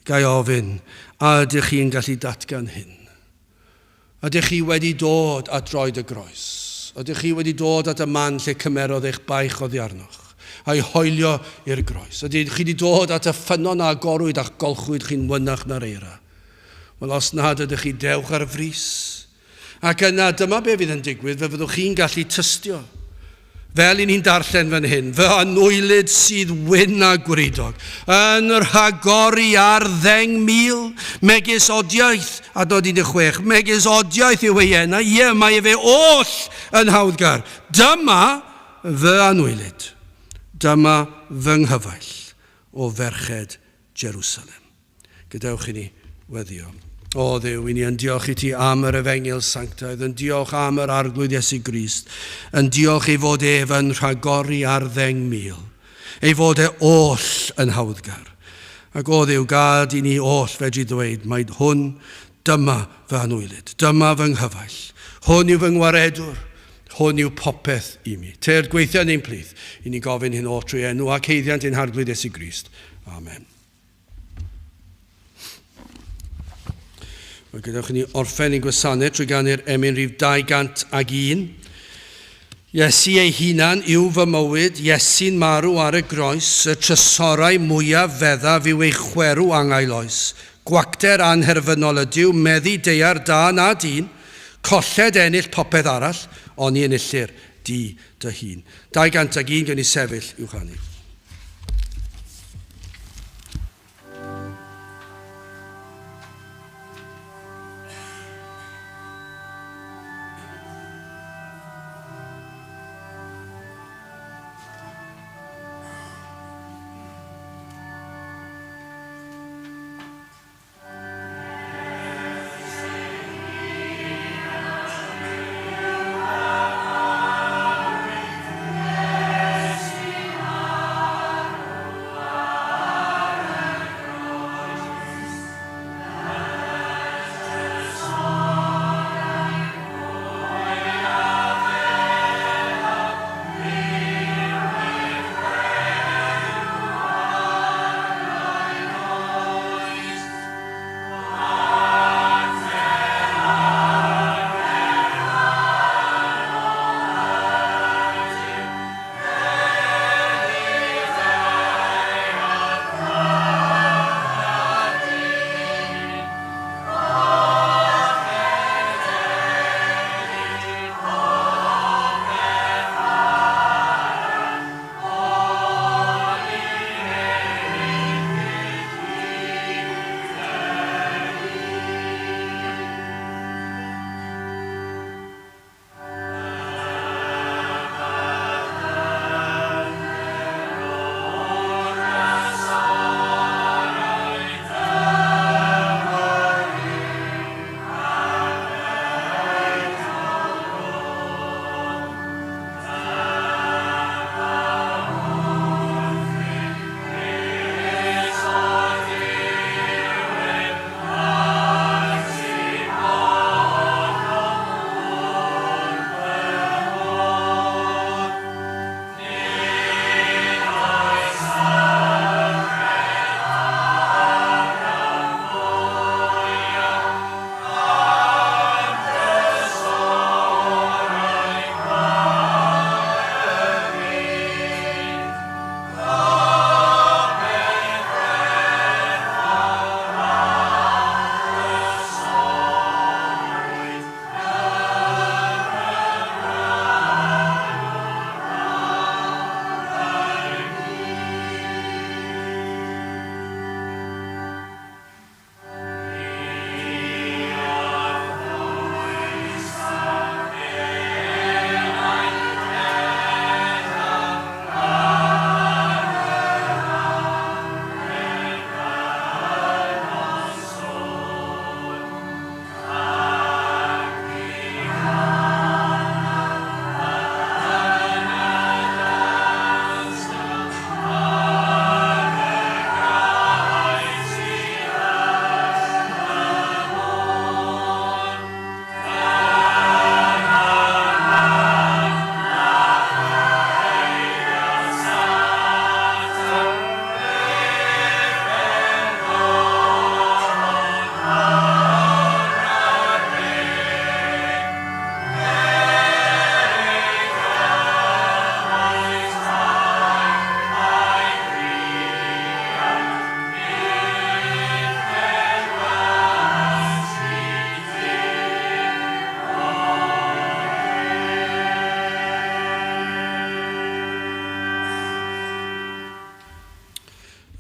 Gai ofyn, a ydych chi'n gallu datgan hyn? Ydych chi wedi dod at droed y groes? Ydych chi wedi dod at y man lle cymerodd eich baich oddi arnoch, a'i hoelio i'r groes? Ydych chi wedi dod at y ffynon a agorwyd a'ch golchwyd chi'n wynach na'r eira? Wel, os nad ydych chi, dewch ar frys. Ac yna, dyma be fydd yn digwydd, fe fyddwch chi'n gallu tystio. Fel i ni'n darllen fan hyn, fy anwylid sydd wyn a gwridog, yn Rhagori ar Ddengmil, megis odiaeth, a dod 16, megis odiaeth yw ei enau, mae fe oll yn hawddgar. Dyma fy anwylid, dyma fy nghyfaill o ferched Jerusalem. Gadewch i ni weddio. O Dduw, i ni yn diolch i ti am yr efengyl sanctaidd, yn diolch am yr arglwydd Iesu Grist, yn diolch ei fod ef yn Rhagori ar Ddengmil, ei fod oll yn hawddgar. Ac o Dduw, gad i ni oll fedri ddweud, mae hwn, dyma fy anwylid, dyma fy nghyfaill, hwn yw fy ngwaredwr, hwn yw popeth i mi. Te'r gweithio ni'n plith, i ni gofyn hyn o trwy enw ac heiddiant ein harglwydd Iesu Grist. Amen. Mae gyda'ch ni orffen i gwasanaeth trwy ganu'r emyn rhif 201. Iesu ei hunan yw fy mywyd, Iesu'n marw ar y groes, y trysorau mwyaf feddaf yw ei chwerw angau loes. Gwacter anherfynol ydyw, meddu deiar da na dyn, colled ennill popeth arall, ond i enillir di dy hun. 201 gan i sefyll i'w chanu.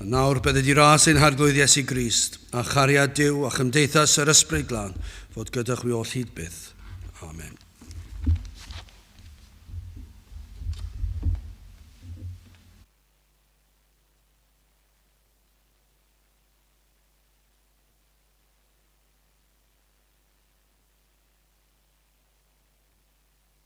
Nawr bydde di ras ein harglwydd Iesu Grist, a chariad Duw a chymdeithas yr ysbryd glân, fod gyda chwi o hyd byth. Amen.